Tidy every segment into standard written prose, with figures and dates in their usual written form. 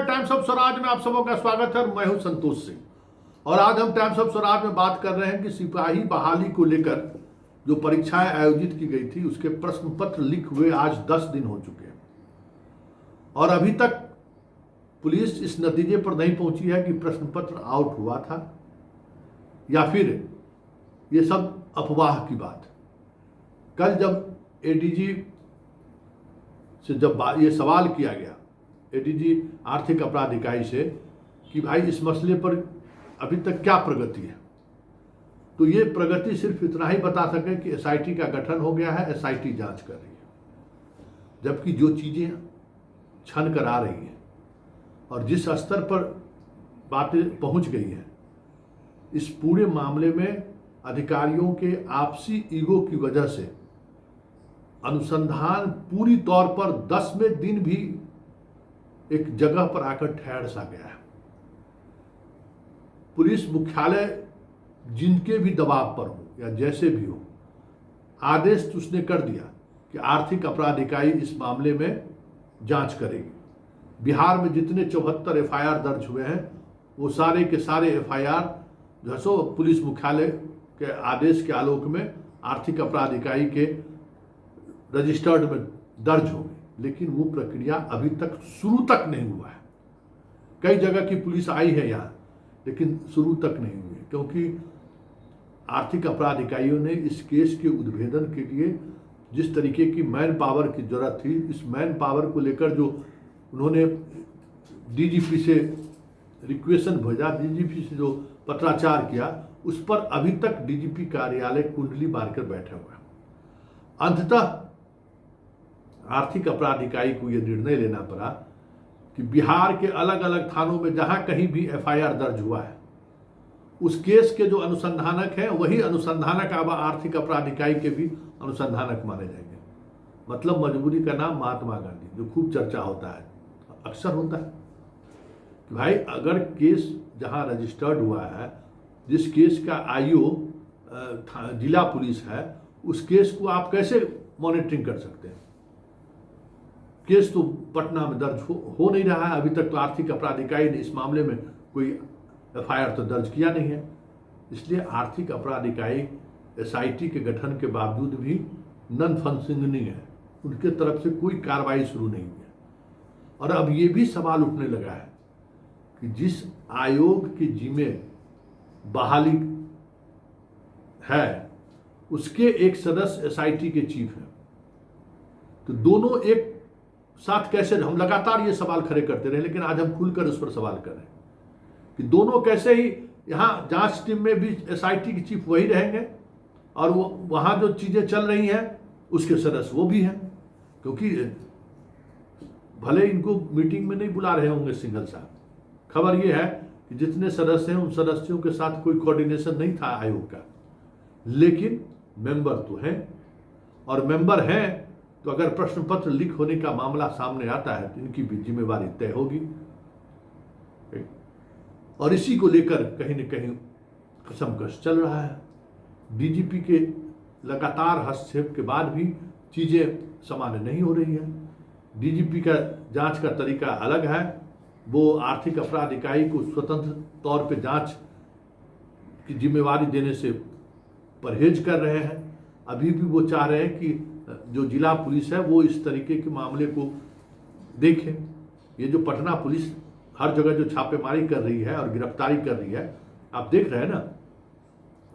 नमस्कार। Times of Swaraj में आप सबों का स्वागत है। मैं हूं संतोष सिंह और आज हम टाइम्स ऑफ स्वराज में बात कर रहे हैं कि सिपाही बहाली को लेकर जो परीक्षाएं आयोजित की गई थी उसके प्रश्न पत्र लीक हुए आज 10 दिन हो चुके हैं और अभी तक पुलिस इस नतीजे पर नहीं पहुंची है कि प्रश्न पत्र आउट हुआ था या फिर ये सब अफवाह की बात। कल जब एडीजी से जब ये सवाल किया गया एडीजी आर्थिक अपराध इकाई से कि भाई इस मसले पर अभी तक क्या प्रगति है, तो ये प्रगति सिर्फ इतना ही बता सके कि एसआईटी का गठन हो गया है, एसआईटी जांच कर रही है। जबकि जो चीज़ें छन कर आ रही हैं और जिस स्तर पर बातें पहुंच गई हैं, इस पूरे मामले में अधिकारियों के आपसी ईगो की वजह से अनुसंधान पूरी तौर पर 10वें दिन भी एक जगह पर आकर ठहर सा गया है। पुलिस मुख्यालय जिनके भी दबाव पर हो या जैसे भी हो, आदेश तो उसने कर दिया कि आर्थिक अपराध इकाई इस मामले में जांच करेगी। बिहार में जितने 74 एफआईआर दर्ज हुए हैं वो सारे के सारे एफआईआर जो है सो पुलिस मुख्यालय के आदेश के आलोक में आर्थिक अपराध इकाई के रजिस्टर्ड में दर्ज होगी, लेकिन वो प्रक्रिया अभी तक शुरू तक नहीं हुआ है। कई जगह की पुलिस आई है यहाँ, लेकिन शुरू तक नहीं हुई, क्योंकि आर्थिक अपराध इकाइयों ने इस केस के उद्भेदन के लिए जिस तरीके की मैन पावर की जरूरत थी, इस मैन पावर को लेकर जो उन्होंने डीजीपी से रिक्वेशन भेजा, डीजीपी से जो पत्राचार किया, उस पर अभी तक डीजीपी कार्यालय कुंडली मारकर बैठा हुआ है। अंततः आर्थिक अपराध इकाई को यह निर्णय लेना पड़ा कि बिहार के अलग अलग थानों में जहां कहीं भी एफआईआर दर्ज हुआ है, उस केस के जो अनुसंधानक हैं वही अनुसंधानक अब आर्थिक अपराध इकाई के भी अनुसंधानक माने जाएंगे। मतलब मजबूरी का नाम महात्मा गांधी, जो खूब चर्चा होता है, अक्सर होता है कि भाई अगर केस जहां रजिस्टर्ड हुआ है, जिस केस का आईओ जिला पुलिस है, उस केस को आप कैसे मॉनिटरिंग कर सकते हैं? केस तो पटना में दर्ज हो नहीं रहा है अभी तक, तो आर्थिक अपराध इकाई ने इस मामले में कोई एफआईआर तो दर्ज किया नहीं है। इसलिए आर्थिक अपराध इकाई एसआईटी के गठन के बावजूद भी नॉन फंक्शनिंग है, उनके तरफ से कोई कार्रवाई शुरू नहीं है। और अब ये भी सवाल उठने लगा है कि जिस आयोग के जिम्मे बहाली है उसके एक सदस्य एसआईटी के चीफ हैं, तो दोनों एक साथ कैसे? हम लगातार ये सवाल खड़े करते रहे, लेकिन आज हम खुलकर उस पर सवाल कर रहे हैं कि दोनों कैसे ही यहाँ जांच टीम में भी एसआईटी के चीफ वही रहेंगे और वो वहाँ जो चीज़ें चल रही हैं उसके सदस्य वो भी हैं, क्योंकि भले इनको मीटिंग में नहीं बुला रहे होंगे सिंघल साहब, खबर ये है कि जितने सदस्य हैं उन सदस्यों के साथ कोई कोऑर्डिनेशन नहीं था आयोग का, लेकिन मेंबर तो हैं, और मेंबर हैं तो अगर प्रश्न पत्र लीक होने का मामला सामने आता है तो इनकी भी जिम्मेवारी तय होगी। और इसी को लेकर कहीं न कहीं कसमकस चल रहा है। डीजीपी के लगातार हस्तक्षेप के बाद भी चीज़ें सामान्य नहीं हो रही हैं। डीजीपी का जांच का तरीका अलग है, वो आर्थिक अपराध इकाई को स्वतंत्र तौर पे जांच की जिम्मेवारी देने से परहेज कर रहे हैं। अभी भी वो चाह रहे हैं कि जो जिला पुलिस है वो इस तरीके के मामले को देखे। ये जो पटना पुलिस हर जगह जो छापेमारी कर रही है और गिरफ्तारी कर रही है, आप देख रहे हैं ना,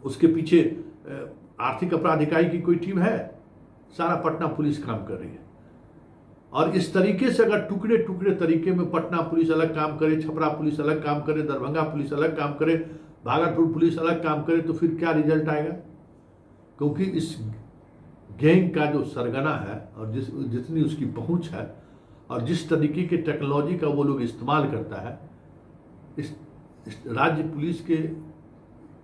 उसके पीछे आर्थिक अपराध इकाई की कोई टीम है? सारा पटना पुलिस काम कर रही है। और इस तरीके से अगर टुकड़े टुकड़े तरीके में पटना पुलिस अलग काम करे, छपरा पुलिस अलग काम करे, दरभंगा पुलिस अलग काम करे, भागलपुर पुलिस अलग काम करे, तो फिर क्या रिजल्ट आएगा? क्योंकि इस गैंग का जो सरगना है और जितनी उसकी पहुंच है और जिस तरीके के टेक्नोलॉजी का वो लोग इस्तेमाल करता है, इस राज्य पुलिस के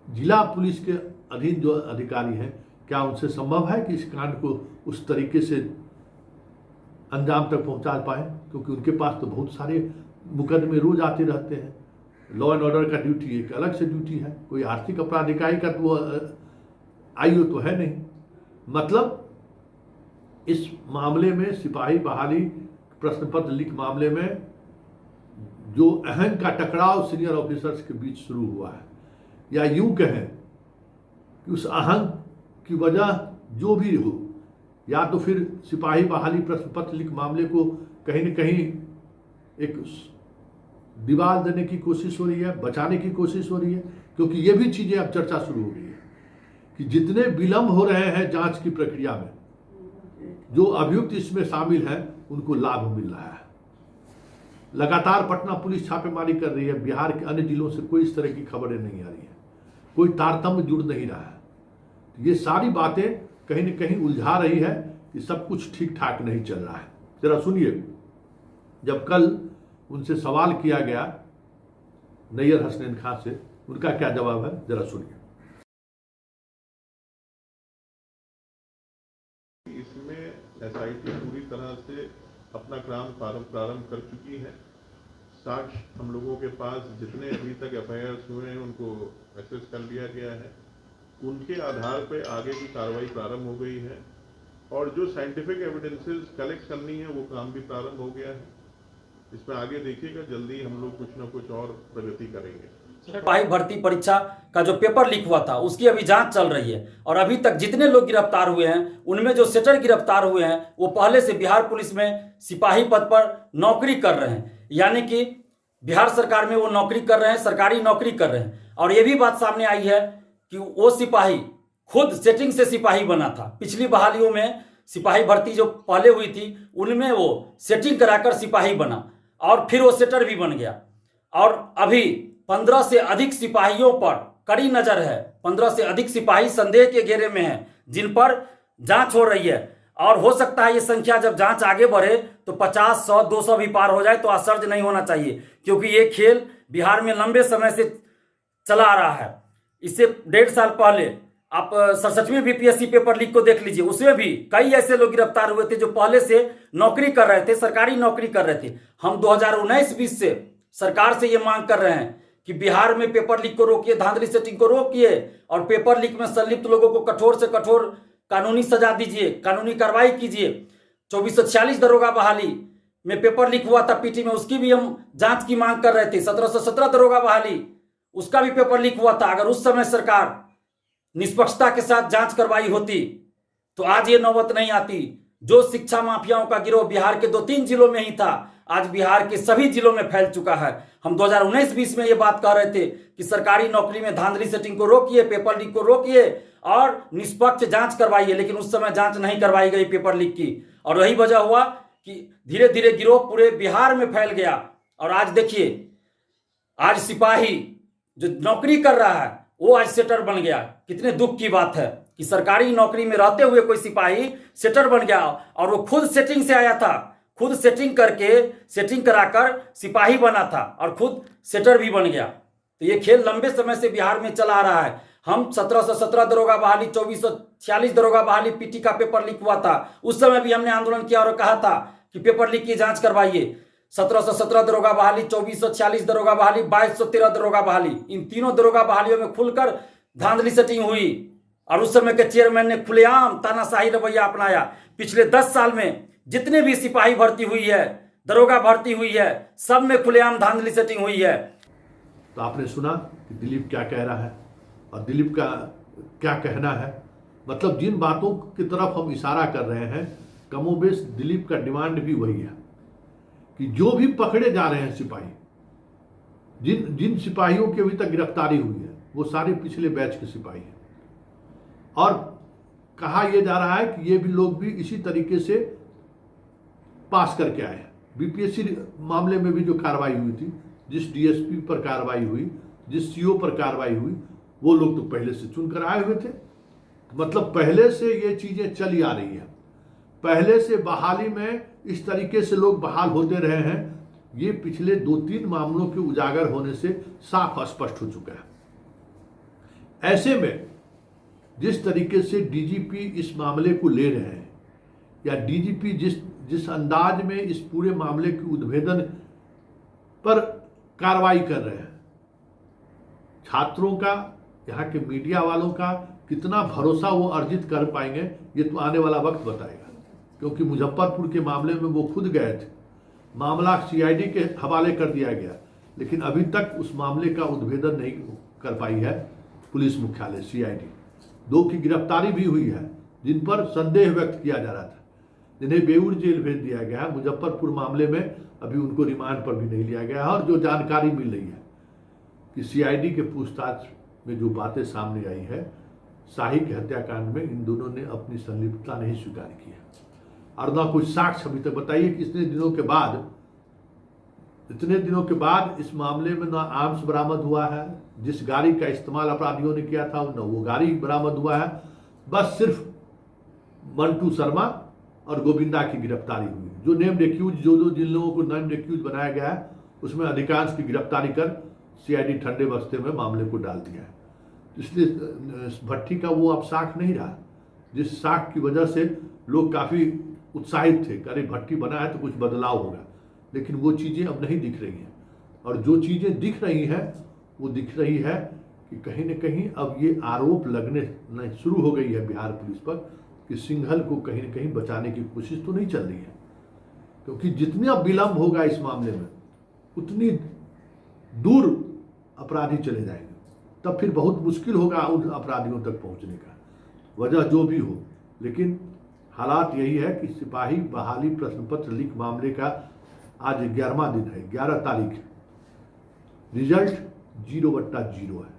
जिला पुलिस के अधीन जो अधिकारी हैं, क्या उनसे संभव है कि इस कांड को उस तरीके से अंजाम तक पहुंचा पाए? क्योंकि उनके पास तो बहुत सारे मुकदमे रोज आते रहते हैं। लॉ एंड ऑर्डर का ड्यूटी एक अलग से ड्यूटी है, कोई आर्थिक अपराध इकाई का तो आईओ तो है नहीं। मतलब इस मामले में सिपाही बहाली प्रश्न पत्र लीक मामले में जो अहंग का टकराव सीनियर ऑफिसर्स के बीच शुरू हुआ है, या यूं कहें कि उस अहंग की वजह जो भी हो, या तो फिर सिपाही बहाली प्रश्न पत्र लीक मामले को कहीं न कहीं एक दीवार देने की कोशिश हो रही है, बचाने की कोशिश हो रही है, क्योंकि ये भी चीज़ें अब चर्चा शुरू हो गई है कि जितने विलंब हो रहे हैं जांच की प्रक्रिया में, जो अभियुक्त इसमें शामिल हैं उनको लाभ मिल रहा है। लगातार पटना पुलिस छापेमारी कर रही है, बिहार के अन्य जिलों से कोई इस तरह की खबरें नहीं आ रही है, कोई तारतम्य जुड़ नहीं रहा है। तो ये सारी बातें कहीं न कहीं उलझा रही है कि सब कुछ ठीक ठाक नहीं चल रहा है। जरा सुनिए, जब कल उनसे सवाल किया गया नैयर हसनैन खां से, उनका क्या जवाब है, जरा सुनिए। इसमें एसआईटी पूरी तरह से अपना काम प्रारंभ कर चुकी है। साक्ष्य हम लोगों के पास जितने अभी तक एफआईआर हुए हैं उनको एक्सेस कर लिया गया है, उनके आधार पर आगे की कार्रवाई प्रारंभ हो गई है, और जो साइंटिफिक एविडेंसेस कलेक्ट करनी है वो काम भी प्रारंभ हो गया है। इसमें आगे देखिएगा, जल्दी हम लोग कुछ ना कुछ और प्रगति करेंगे। सिपाही भर्ती परीक्षा का जो पेपर लीक हुआ था उसकी अभी जांच चल रही है, और अभी तक जितने लोग गिरफ्तार हुए हैं उनमें जो सेटर गिरफ्तार हुए हैं वो पहले से बिहार पुलिस में सिपाही पद पर नौकरी कर रहे हैं, यानी कि बिहार सरकार में वो नौकरी कर रहे हैं, सरकारी नौकरी कर रहे हैं। और ये भी बात सामने आई है कि वो सिपाही खुद सेटिंग से सिपाही बना था। पिछली बहालियों में सिपाही भर्ती जो पहले हुई थी उनमें वो सेटिंग कराकर सिपाही बना और फिर वो सेटर भी बन गया। और अभी 15 से अधिक सिपाहियों पर कड़ी नजर है, 15 से अधिक सिपाही संदेह के घेरे में हैं जिन पर जांच हो रही है। और हो सकता है ये संख्या जब जांच आगे बढ़े तो 50, 100, 200 भी पार हो जाए तो आश्चर्य नहीं होना चाहिए, क्योंकि ये खेल बिहार में लंबे समय से चला आ रहा है। इससे 1.5 साल पहले आप 67वें बीपीएससी पेपर लीक को देख लीजिए, उसमें भी कई ऐसे लोग गिरफ्तार हुए थे जो पहले से नौकरी कर रहे थे, सरकारी नौकरी कर रहे थे। हम 2019-20 से सरकार से ये मांग कर रहे हैं कि बिहार में पेपर लीक को रोकिए, धांधली सेटिंग को रोकिए, और पेपर लीक में संलिप्त लोगों को कठोर से कठोर कानूनी सजा दीजिए, कानूनी कार्रवाई कीजिए। 2446 दरोगा बहाली में पेपर लीक हुआ था पीटी में, उसकी भी हम जांच की मांग कर रहे थे। 1717 दरोगा बहाली, उसका भी पेपर लीक हुआ था। अगर उस समय सरकार निष्पक्षता के साथ जांच करवाई होती तो आज ये नौबत नहीं आती। जो शिक्षा माफियाओं का गिरोह बिहार के 2-3 जिलों में ही था, आज बिहार के सभी जिलों में फैल चुका है। हम 2019-20 में ये बात कह रहे थे कि सरकारी नौकरी में धांधली सेटिंग को रोकिए, पेपर लीक को रोकिए और निष्पक्ष जांच करवाइए, लेकिन उस समय जांच नहीं करवाई गई पेपर लीक की, और वही वजह हुआ कि धीरे धीरे गिरोह पूरे बिहार में फैल गया। और आज देखिए, आज सिपाही जो नौकरी कर रहा है वो आज सेटर बन गया। कितने दुख की बात है कि सरकारी नौकरी में रहते हुए कोई सिपाही सेटर बन गया, और वो खुद सेटिंग से आया था, खुद सेटिंग करके, सेटिंग कराकर सिपाही बना था और खुद सेटर भी बन गया। तो ये खेल लंबे समय से बिहार में चला आ रहा है। हम 1717 दरोगा बहाली, 2446 दरोगा बहाली पीटी का पेपर लीक हुआ था, उस समय भी हमने आंदोलन किया और कहा था कि पेपर लीक की जांच करवाइए। 1717 दरोगा बहाली, 2446 दरोगा बहाली, 2213 दरोगा बहाली, इन तीनों दरोगा बहालियों में खुलकर धांधली सेटिंग हुई, और उस समय के चेयरमैन ने खुलेआम तानाशाही रवैया अपनाया। पिछले 10 साल में जितने भी सिपाही भर्ती हुई है, दरोगा भर्ती हुई है, सब में खुलेआम धांधली सेटिंग हुई है। तो आपने सुना कि दिलीप क्या कह रहा है और दिलीप का क्या कहना है। मतलब जिन बातों की तरफ हम इशारा कर रहे हैं, कमोबेश दिलीप का डिमांड भी वही है कि जो भी पकड़े जा रहे हैं सिपाही, जिन जिन सिपाहियों की अभी तक गिरफ्तारी हुई है वो सारे पिछले बैच के सिपाही हैं, और कहा यह जा रहा है कि ये भी लोग भी इसी तरीके से पास करके आए हैं। बीपीएससी मामले में भी जो कार्रवाई हुई थी, जिस डीएसपी पर कार्रवाई हुई, जिस सीओ पर कार्रवाई हुई, वो लोग तो पहले से चुनकर आए हुए थे। मतलब पहले से ये चीजें चली आ रही है, पहले से बहाली में इस तरीके से लोग बहाल होते रहे हैं। ये पिछले 2-3 मामलों के उजागर होने से साफ स्पष्ट हो चुका है। ऐसे में जिस तरीके से डीजीपी इस मामले को ले रहे हैं, या डीजीपी जिस अंदाज में इस पूरे मामले के उद्भेदन पर कार्रवाई कर रहे हैं, छात्रों का, यहाँ के मीडिया वालों का कितना भरोसा वो अर्जित कर पाएंगे ये तो आने वाला वक्त बताएगा। क्योंकि मुजफ्फरपुर के मामले में वो खुद गए थे, मामला सीआईडी के हवाले कर दिया गया, लेकिन अभी तक उस मामले का उद्भेदन नहीं कर पाई है पुलिस मुख्यालय CID। 2 की गिरफ्तारी भी हुई है जिन पर संदेह व्यक्त किया जा रहा था, जिन्हें बेऊर जेल भेज दिया गया है। मुजफ्फरपुर मामले में अभी उनको रिमांड पर भी नहीं लिया गया है। और जो जानकारी मिल रही है कि CID के पूछताछ में जो बातें सामने आई है, शाही के हत्याकांड में इन दोनों ने अपनी संलिप्तता नहीं स्वीकार की है और ना कुछ साक्ष्य अभी तक। बताइए कि इतने दिनों के बाद इस मामले में ना आर्म्स बरामद हुआ है, जिस गाड़ी का इस्तेमाल अपराधियों ने किया था न वो गाड़ी बरामद हुआ है, बस सिर्फ मंटू शर्मा और गोविंदा की गिरफ्तारी हुई। जो नेम्ड एक्यूज जिन लोगों को नेम्ड एक्यूज बनाया गया है उसमें अधिकांश की गिरफ्तारी कर CID ठंडे बस्ते में मामले को डाल दिया है। इसलिए भट्टी का वो अब साख नहीं रहा, जिस साख की वजह से लोग काफ़ी उत्साहित थे, अरे भट्टी बना है तो कुछ बदलाव होगा, लेकिन वो चीज़ें अब नहीं दिख रही हैं। और जो चीज़ें दिख रही हैं वो दिख रही है कि कहीं न कहीं अब ये आरोप लगने शुरू हो गई है बिहार पुलिस पर कि सिंघल को कहीं न कहीं बचाने की कोशिश तो नहीं चल रही है, क्योंकि जितना विलंब होगा इस मामले में उतनी दूर अपराधी चले जाएंगे, तब फिर बहुत मुश्किल होगा उन अपराधियों तक पहुंचने का, वजह जो भी हो। लेकिन हालात यही है कि सिपाही बहाली प्रश्न पत्र लीक मामले का आज 11वां दिन है, 11 तारीख। रिजल्ट 0/0 है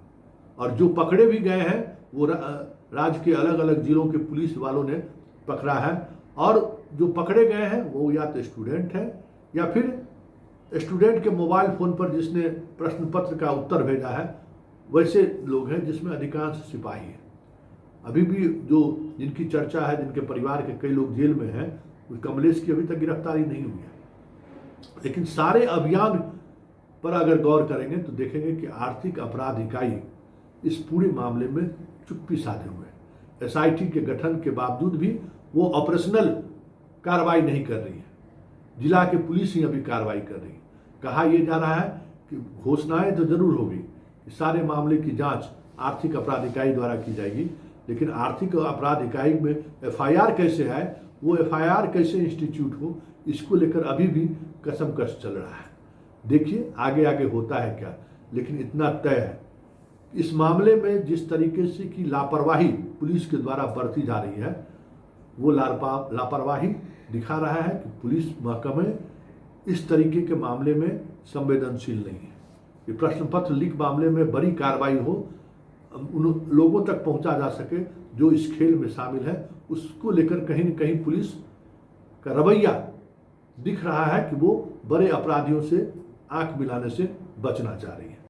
और जो पकड़े भी गए हैं वो राज्य के अलग अलग जिलों के पुलिस वालों ने पकड़ा है। और जो पकड़े गए हैं वो या तो स्टूडेंट है या फिर स्टूडेंट के मोबाइल फ़ोन पर जिसने प्रश्न पत्र का उत्तर भेजा है वैसे लोग हैं, जिसमें अधिकांश सिपाही हैं। अभी भी जो जिनकी चर्चा है, जिनके परिवार के कई लोग जेल में हैं, उस कमलेश की अभी तक गिरफ्तारी नहीं हुई है। लेकिन सारे अभियान पर अगर गौर करेंगे तो देखेंगे कि आर्थिक अपराध इकाई इस पूरे मामले में चुप्पी साधे हुए हैं। SIT के गठन के बावजूद भी वो ऑपरेशनल कार्रवाई नहीं कर रही है, जिला के पुलिस ही अभी कार्रवाई कर रही है। कहा यह जा रहा है कि घोषणाएं तो जरूर होगी, सारे मामले की जांच आर्थिक अपराध इकाई द्वारा की जाएगी, लेकिन आर्थिक अपराध इकाई में FIR कैसे है, वो FIR कैसे इंस्टीट्यूट हो, इसको लेकर अभी भी कसमकस चल रहा है। देखिए आगे आगे होता है क्या, लेकिन इतना तय है इस मामले में जिस तरीके से की लापरवाही पुलिस के द्वारा बरती जा रही है, वो लापरवाही दिखा रहा है कि पुलिस महकमे इस तरीके के मामले में संवेदनशील नहीं है। ये प्रश्न पत्र लीक मामले में बड़ी कार्रवाई हो, उन लोगों तक पहुंचा जा सके जो इस खेल में शामिल है, उसको लेकर कहीं न कहीं पुलिस का रवैया दिख रहा है कि वो बड़े अपराधियों से आंख मिलाने से बचना चाह रही है।